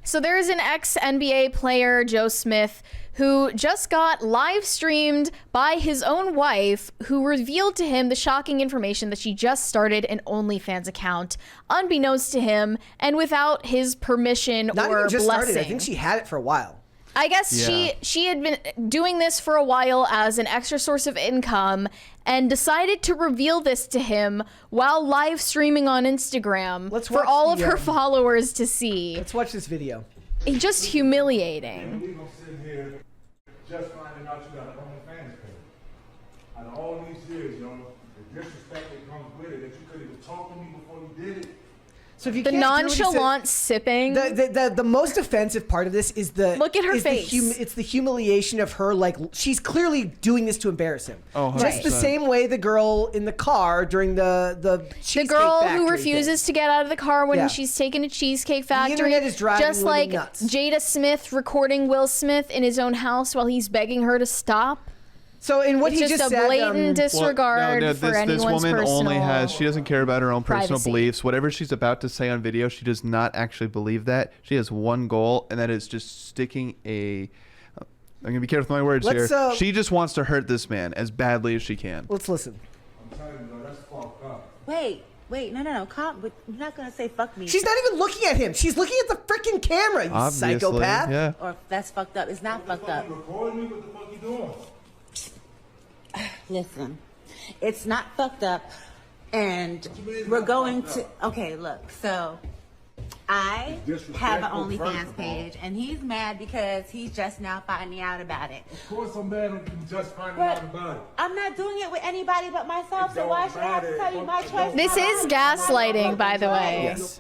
So there is an ex-NBA player, Joe Smith, who just got live streamed by his own wife, who revealed to him the shocking information that she just started an OnlyFans account, unbeknownst to him and without his permission Not or even just blessing. started. I think she had it for a while. I guess she had been doing this for a while as an extra source of income and decided to reveal this to him while live streaming on Instagram for all of her followers to see. Let's watch this video. It's just humiliating. We gonna sit here just finding out you got an OnlyFans page. Out of all these years, yo, the disrespect that comes with it, that you could even talk to me before you did it. So if you The can't nonchalant sipping. The most offensive part of this is the look at her face. It's the humiliation of her. Like, she's clearly doing this to embarrass him. Oh, 100%. Just the same way the girl in the car during the Cheesecake girl who Factory refuses thing. to get out of the car when Yeah. she's taken to Cheesecake Factory. internet is driving just women like nuts. Jada Smith recording Will Smith in his own house while he's begging her to stop. So in what It's he just just a said, blatant disregard for anyone's this woman personal only has, she doesn't care about her own personal privacy. beliefs. Whatever she's about to say on video, she does not actually believe that. She has one goal, and that is just sticking a, I'm going to be careful with my words here. She just wants to hurt this man as badly as she can. Let's listen. I'm telling you, bro, that's fucked up. Wait, no. You're not gonna say fuck me. She's not even looking at him. She's looking at the freaking camera, you Obviously, psychopath. yeah. Or that's fucked up. It's not fucked up. You recording me? What the fuck you doing? Listen, it's not fucked up, and we're going to. Okay, look. So, I have an OnlyFans page, and he's mad because he's just now finding out about it. Of course I'm mad at you just finding out about it. I'm not doing it with anybody but myself, so why should I have to tell you my choice? This is gaslighting, by the way. Yes.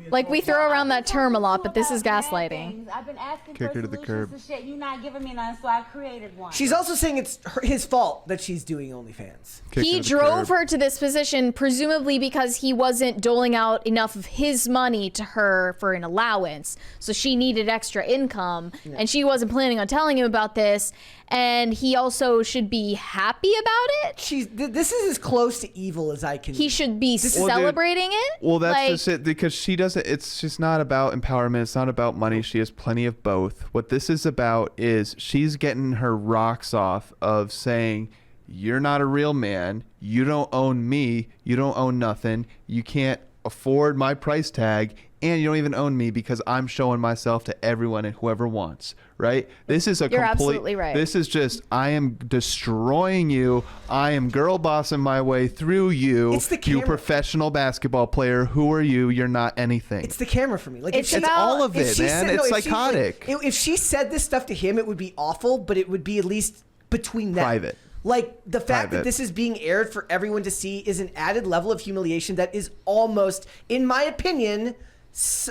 Like, we throw around that term a lot, but this is gaslighting. I've been asking Kick for her to the solutions curb. to shit. You're not giving me none, so I created one. She's also saying it's his fault that she's doing OnlyFans. He drove her to this position, presumably because he wasn't doling out enough of his money to her for an allowance. So she needed extra income, and she wasn't planning on telling him about this. And he also should be happy about it. This is as close to evil as I can. He should be celebrating it. Well, that's like, just it, because she doesn't, it's just not about empowerment. It's not about money. She has plenty of both. What this is about is she's getting her rocks off of saying, you're not a real man. You don't own me. You don't own nothing. You can't afford my price tag. And you don't even own me because I'm showing myself to everyone and whoever wants, right? This is a You're absolutely right. This is just, I am destroying you. I am girl bossing my way through you. It's the you camera. professional basketball player. Who are you? You're not anything. It's the camera for me. Like, It's if she- about- all of if it, she man. said- It's no, if she, like, psychotic. if she said this stuff to him, it would be awful, but it would be at least between them. Private. Like, the fact that Private. this is being aired for everyone to see is an added level of humiliation that is almost, in my opinion,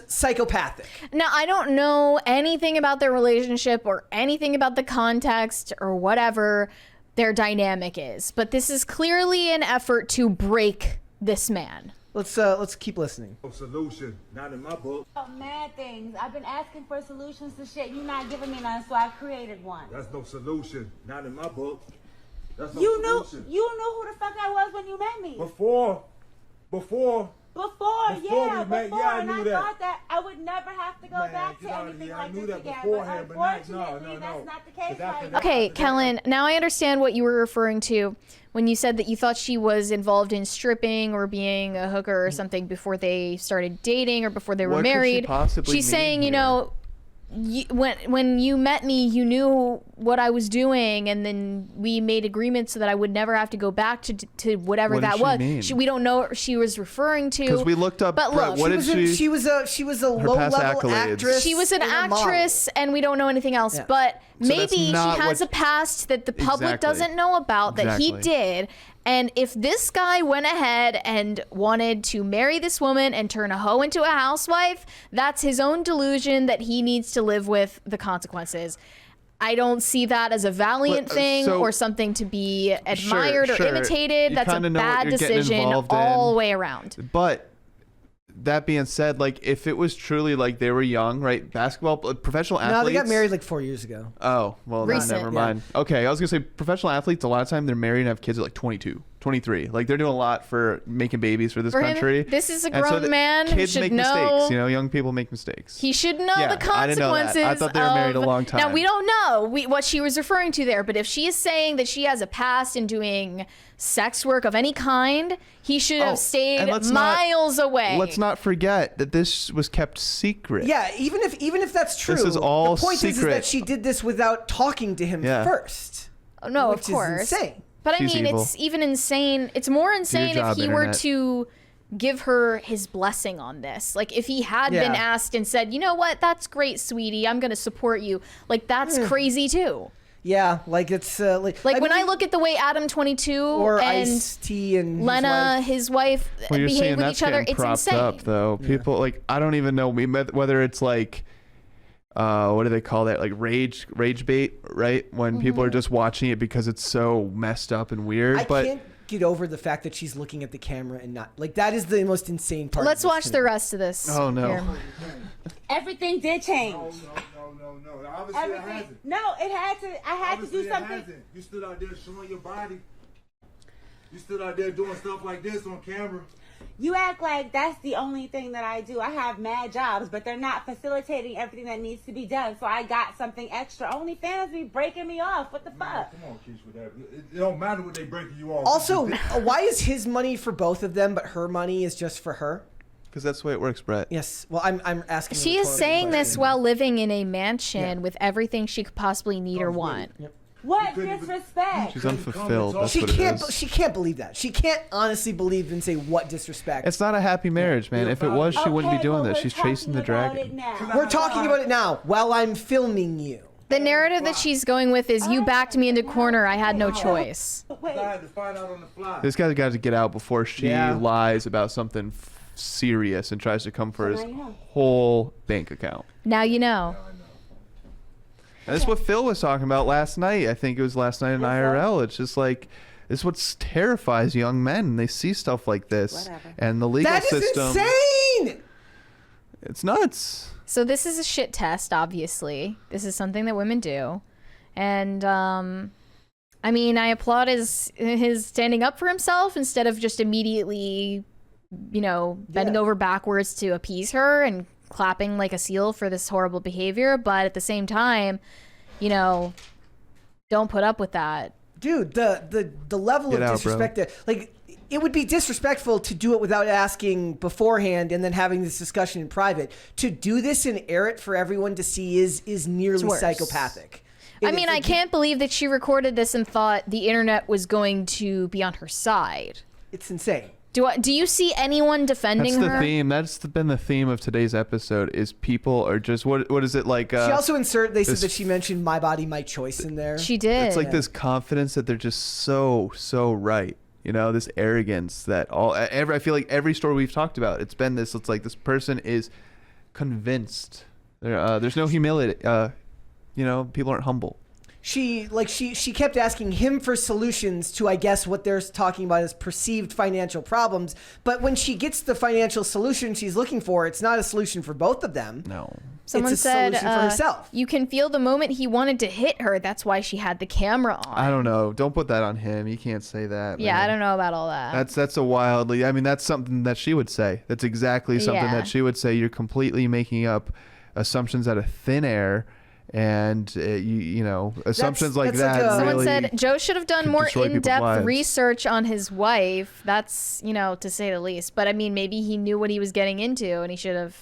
psychopathic. Now, I don't know anything about their relationship or anything about the context or whatever their dynamic is, but this is clearly an effort to break this man. Let's keep listening. No solution, not in my book. Oh, mad things. I've been asking for solutions to shit. You're not giving me none, so I created one. That's no solution, not in my book. That's no You knew solution. who the fuck I was when you met me. Before, Before, we yeah, met, before, yeah, I and knew I that. thought that I would never have to go Man, back get to out of anything here. I like knew this that again. beforehand, But but not- unfortunately, no. that's not the case But after right that- now. Okay, Kellen, now I understand what you were referring to when you said that you thought she was involved in stripping or being a hooker or something before they started dating or before they were What could she married. possibly She's mean saying, you here? know, when you met me, you knew what I was doing, and then we made agreements so that I would never have to go back to whatever What does that she was. mean? We don't know what she was referring to. Because we looked up, But Brett, look, what did She was a low past level accolades. actress. she was an and a model. actress, and we don't know anything else. Yeah. But So that's maybe she not has what- a past that the public Exactly. doesn't know about that he Exactly. did. And if this guy went ahead and wanted to marry this woman and turn a hoe into a housewife, that's his own delusion that he needs to live with the consequences. I don't see that as a valiant thing so- or something to be admired or imitated. You That's a kinda know what bad you're getting decision involved all in. the way around. But that being said, like, if it was truly like they were young, right? Basketball, professional athletes. No, they got married like 4 years ago. Oh, well, then Recent. never mind. Okay, I was going to say professional athletes, a lot of time they're married and have kids at like 22, 23. Like they're doing a lot for making babies for this For him, country. this is a And so grown the man who Kids should make know. mistakes. You know, young people make mistakes. He should know Yeah, the consequences. I didn't know that. I thought they were married a long time. Now we don't know what she was referring to there, but if she is saying that she has a past in doing sex work of any kind, he should have stayed and let's miles away. Let's not forget that this was kept secret. Yeah, even if that's true, This is all the point is secret. that she did this without talking to him first. Oh, no, which of course. is insane. But I She's mean, evil. it's even insane. It's more insane if job, he were Internet. to give her his blessing on this. Like if he had been asked and said, you know what, that's great, sweetie, I'm going to support you. Like that's crazy too. Yeah, like it's Like when I look at the way Adam 22 or and Ice-T and Lena, his wife, Well, you're behave saying with that's each other, getting it's propped insane. up, though. People like I don't even know whether it's like, what do they call that? Like rage bait, right? When people are just watching it because it's so messed up and weird. I but can't get over the fact that she's looking at the camera and not like that is the most insane part. Let's of this watch to the me. rest of this. Oh, no. here. Everything did change. No. Obviously it Everything. hasn't. No, it had to. I had Obviously to do something. It hasn't. You stood out there showing your body. You stood out there doing stuff like this on camera. You act like that's the only thing that I do. I have mad jobs, but they're not facilitating everything that needs to be done. So I got something extra. OnlyFans be breaking me off. What the fuck? Come on, Keish, with that. It don't matter what they breaking you off. Also, why is his money for both of them, but her money is just for her? because that's the way it works, Brett. Yes. Well, I'm asking. She a is rhetorical saying this question. while living in a mansion with everything she could possibly need or want. What couldn't even- disrespect? She's unfulfilled. That's She what it can't. is. She can't believe that. She can't honestly believe and say what disrespect. It's not a happy marriage, man. If it was, she wouldn't be doing but this. we're She's chasing the talking about dragon. it now. We're talking about it now while I'm filming you. The narrative that she's going with is you backed me into corner. I had no choice. Wait, I had to find out on the fly. This guy's got to get out before she Yeah. lies about something serious and tries to come for his now you know. whole bank account. Now you know. And that's what Phil was talking about last night. I think it was last night in Yes, sir. IRL. It's just like this is what terrifies young men. They see stuff like this, Whatever. and the legal That is system. insane. It's nuts. So this is a shit test, obviously. This is something that women do. And I mean, I applaud his standing up for himself instead of just immediately, you know, bending Yeah. over backwards to appease her and clapping like a seal for this horrible behavior. But at the same time, you know, don't put up with that. Dude, the level Get of out, bro. disrespect, like it would be disrespectful to do it without asking beforehand and then having this discussion in private. To do this and air it for everyone to see is nearly worse. psychopathic. I mean, I can't believe that she recorded this and thought the internet was going to be on her side. It's insane. Do you see anyone defending That's the her? theme. That's been the theme of today's episode. Is people are just what is it like? She also inserted. They said this- that she mentioned "my body, my choice" in there. She did. It's like this confidence that they're just so right. You know, this arrogance that I feel like every story we've talked about, it's been this. It's like this person is convinced. There's no humility. You know, people aren't humble. She kept asking him for solutions to, I guess, what they're talking about as perceived financial problems. But when she gets the financial solution she's looking for, it's not a solution for both of them. No. Someone it's a said solution for herself. you can feel the moment he wanted to hit her. That's why she had the camera on. I don't know. Don't put that on him. You can't say that. Yeah, man. I don't know about all that. That's a wildly. I mean, that's something that she would say. That's exactly something Yeah. that she would say. You're completely making up assumptions out of thin air, and you know assumptions like that's like that. a- Someone really said Joe should have done could more destroy people's in-depth lives. research on his wife. That's, you know, to say the least. But I mean, maybe he knew what he was getting into, and he should have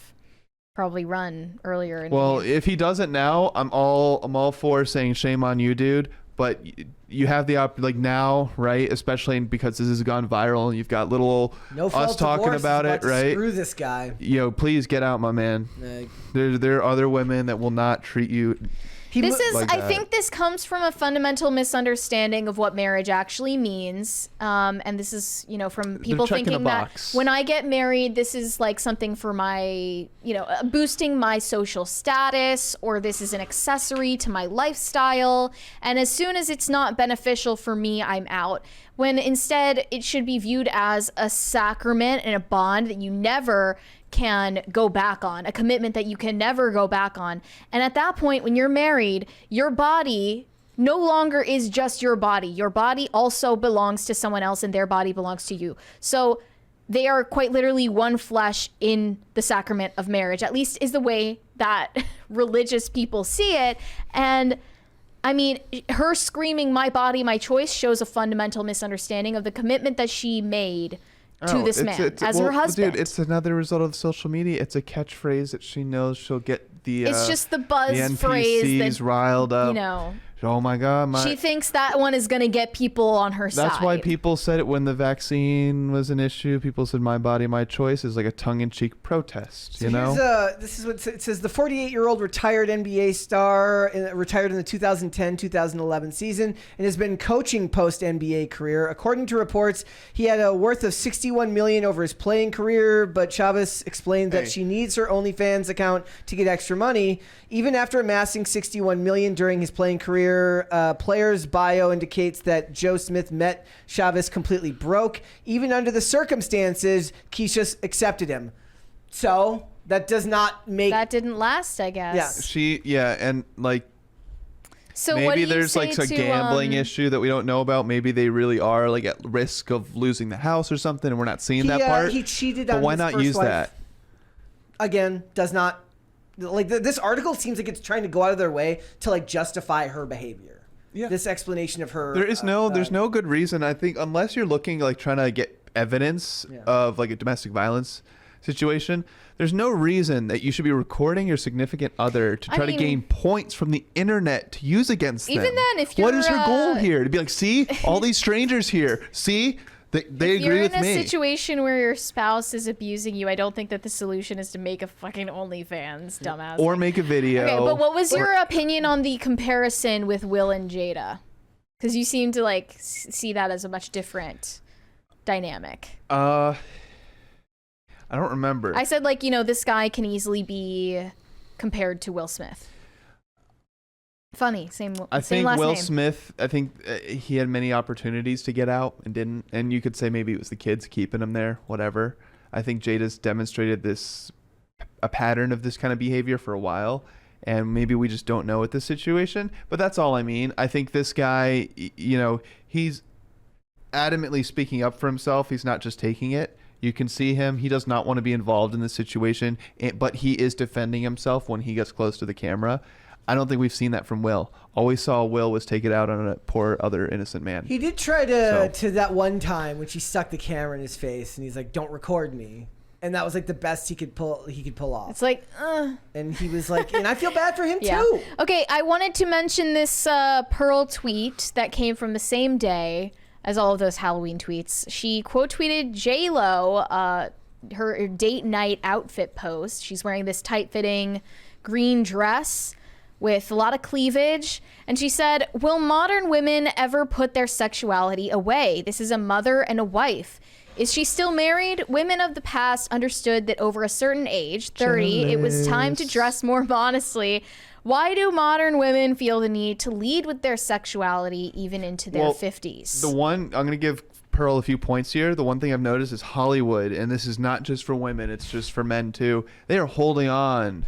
probably run earlier. Well, if he doesn't now, I'm all for saying shame on you, dude. But you have the like now, right? Especially because this has gone viral, and you've got little No fault us talking divorce is about it, to right? Screw this guy. Yo, please get out, my man. There are other women that will not treat you. This is, like I that. think this comes from a fundamental misunderstanding of what marriage actually means. And this is, you know, from people checking a thinking that box. when I get married, this is like something for my, you know, boosting my social status, or this is an accessory to my lifestyle. And as soon as it's not beneficial for me, I'm out. When instead it should be viewed as a sacrament and a bond that you never can go back on, a commitment that you can never go back on. And at that point, when you're married, your body no longer is just your body. Your body also belongs to someone else, and their body belongs to you. So they are quite literally one flesh in the sacrament of marriage, at least is the way that religious people see it. And I mean, her screaming, "My body, my choice," shows a fundamental misunderstanding of the commitment that she made to this man as her husband. Dude, it's another result of social media. It's a catchphrase that she knows she'll get the it's just the buzz the phrase NPCs that, riled up. you know, oh my God. she thinks that one is going to get people on her side. That's why people said it when the vaccine was an issue. People said "my body, my choice" is like a tongue-in-cheek protest, you know? This is what it says. The 48-year-old retired NBA star retired in the 2010-2011 season and has been coaching post-NBA career. According to reports, he had a worth of $61 million over his playing career, but Chavez explained that she needs her OnlyFans account to get extra money. Even after amassing $61 million during his playing career, player's bio indicates that Joe Smith met Chavez completely broke. Even under the circumstances, Keisha accepted him. So that does not make... That didn't last, I guess. And like... So maybe what do you there's like a gambling issue that we don't know about. Maybe they really are like at risk of losing the house or something, and we're not seeing that part. He cheated but on why his not first use wife. that? Again, does not... Like this article seems like it's trying to go out of their way to like justify her behavior. Yeah. This explanation of her. There's no good reason, I think, unless you're looking like trying to get evidence of like a domestic violence situation. There's no reason that you should be recording your significant other to try to gain points from the internet to use against them. Even then, if you're... What is her goal here? To be like, see, all these strangers here. See, they agree with me. If you're in a situation where your spouse is abusing you, I don't think that the solution is to make a fucking OnlyFans, dumbass. Or make a video. Okay, but what was your opinion on the comparison with Will and Jada? Because you seem to like see that as a much different dynamic. I don't remember. I said like, you know, this guy can easily be compared to Will Smith. Funny, same last name. Will Smith, I think he had many opportunities to get out and didn't. And you could say maybe it was the kids keeping him there, whatever. I think Jada's demonstrated a pattern of this kind of behavior for a while. And maybe we just don't know with this situation. But that's all I mean. I think this guy, you know, he's adamantly speaking up for himself. He's not just taking it. You can see him. He does not want to be involved in this situation. But he is defending himself when he gets close to the camera. I don't think we've seen that from Will. All we saw Will was take it out on a poor other innocent man. He did try to that one time when she stuck the camera in his face and he's like, "Don't record me," and that was like the best he could pull off. It's like, and he was like, and I feel bad for him too. Okay, I wanted to mention this Pearl tweet that came from the same day as all of those Halloween tweets. She quote tweeted J-Lo, her date night outfit post. She's wearing this tight-fitting green dress with a lot of cleavage. And she said, "Will modern women ever put their sexuality away? This is a mother and a wife. Is she still married? Women of the past understood that over a certain age, 30, it was time to dress more modestly. Why do modern women feel the need to lead with their sexuality even into their 50s? I'm going to give Pearl a few points here. The one thing I've noticed is Hollywood, and this is not just for women, it's just for men too. They are holding on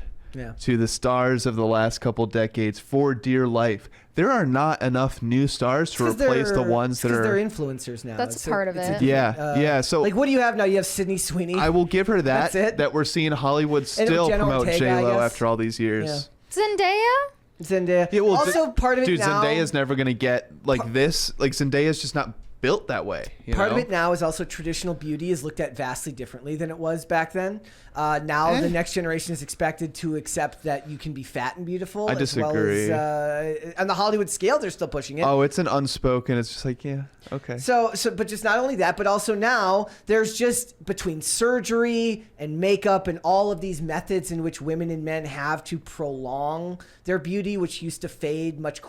to the stars of the last couple decades for dear life. There are not enough new stars to replace the ones that are... they're influencers now. That's part of it. Yeah. So, like, what do you have now? You have Sydney Sweeney. I will give her that. That's it? That we're seeing Hollywood still Jenna promote Ortega, J-Lo after all these years. Zendaya? Zendaya. Yeah, well, also, part of it dude, now... Zendaya's never going to get like this. Like, Zendaya's just not built that way. Part of it now is also traditional beauty is looked at vastly differently than it was back then. Now the next generation is expected to accept that you can be fat and beautiful. I disagree. On the Hollywood scale, they're still pushing it. Oh, it's an unspoken. It's just like, yeah, okay. So, but just not only that, but also now there's just between surgery and makeup and all of these methods in which women and men have to prolong their beauty, which used to fade much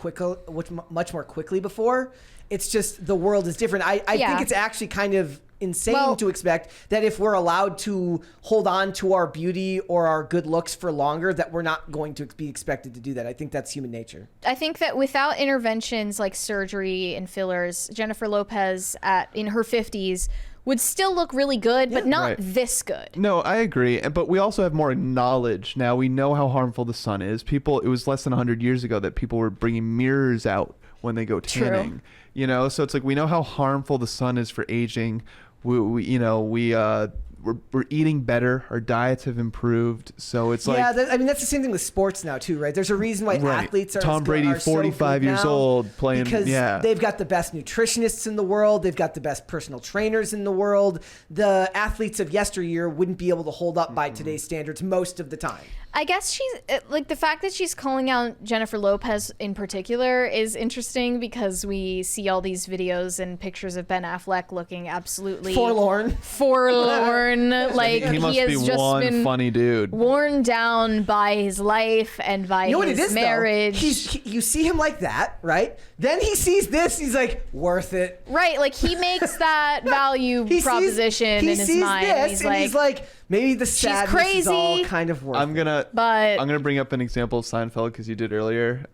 more quickly before. It's just the world is different. I think it's actually kind of insane to expect that if we're allowed to hold on to our beauty or our good looks for longer, that we're not going to be expected to do that. I think that's human nature. I think that without interventions like surgery and fillers, Jennifer Lopez in her 50s would still look really good, but not this good. No, I agree. But we also have more knowledge now. We know how harmful the sun is. It was less than 100 years ago that people were bringing mirrors out when they go tanning. You know, so it's like we know how harmful the sun is for aging. We're eating better. Our diets have improved. So it's like, I mean, that's the same thing with sports now too, right? There's a reason why athletes are Tom Brady, are so 45 good years now, old, playing. because they've got the best nutritionists in the world. They've got the best personal trainers in the world. The athletes of yesteryear wouldn't be able to hold up by today's standards most of the time. I guess she's like, the fact that she's calling out Jennifer Lopez in particular is interesting because we see all these videos and pictures of Ben Affleck looking absolutely Forlorn. Like he must has be just one been funny dude. worn down by his life and by You know what it his is, marriage. though? You see him like that, right? Then he sees this. He's like, worth it. Right, like he makes that value proposition in his mind. He's like, maybe the sadness is all crazy. kind of worth it. I'm gonna bring up an example of Seinfeld because you did earlier.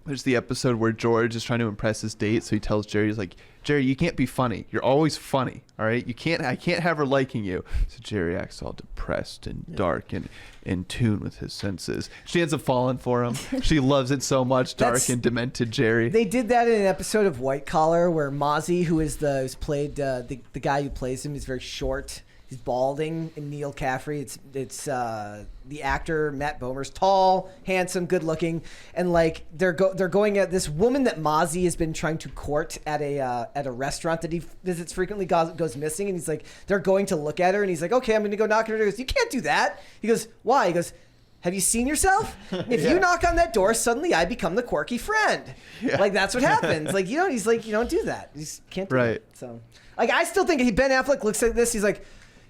There's the episode where George is trying to impress his date, so he tells Jerry, he's like, Jerry, you can't be funny. You're always funny. All right, I can't have her liking you. So Jerry acts all depressed and dark and in tune with his senses. She ends up falling for him. She loves it so much. Dark and demented Jerry. They did that in an episode of White Collar where Mozzie, who's played the guy who plays him, is very short. He's balding, and Neil Caffrey. It's the actor Matt Bomer's tall, handsome, good looking, and like they're going at this woman that Mozzie has been trying to court at a restaurant that he visits frequently goes missing, and he's like, they're going to look at her, and he's like, okay, I'm going to go knock on her door. He goes, you can't do that. He goes, why? He goes, have you seen yourself? If you knock on that door, suddenly I become the quirky friend. Yeah. Like that's what happens. Like he's like, you don't do that. You just can't do it. So like I still think Ben Affleck looks like this. He's like,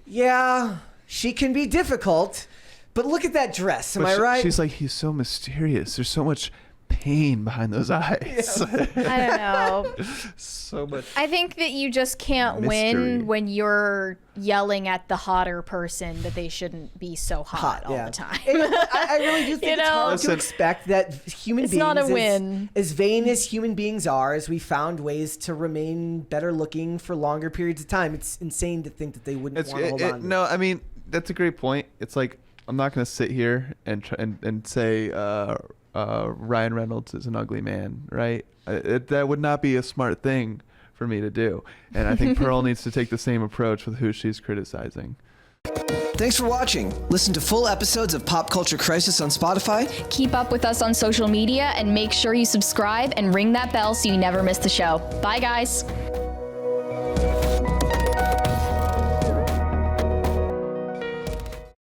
yeah, she can be difficult, but look at that dress. Am I right? She's like, he's so mysterious. There's so much pain behind those eyes. Yes. I don't know. So much. I think that you just can't win when you're yelling at the hotter person that they shouldn't be so hot all the time. I really do think it's hard to expect that human beings, not a win. As vain as human beings are, as we found ways to remain better looking for longer periods of time, it's insane to think that they wouldn't want to hold on to No, I mean, that's a great point. It's like, I'm not going to sit here and say Ryan Reynolds is an ugly man, right? That would not be a smart thing for me to do. And I think Pearl needs to take the same approach with who she's criticizing. Thanks for watching. Listen to full episodes of Pop Culture Crisis on Spotify. Keep up with us on social media and make sure you subscribe and ring that bell so you never miss the show. Bye, guys.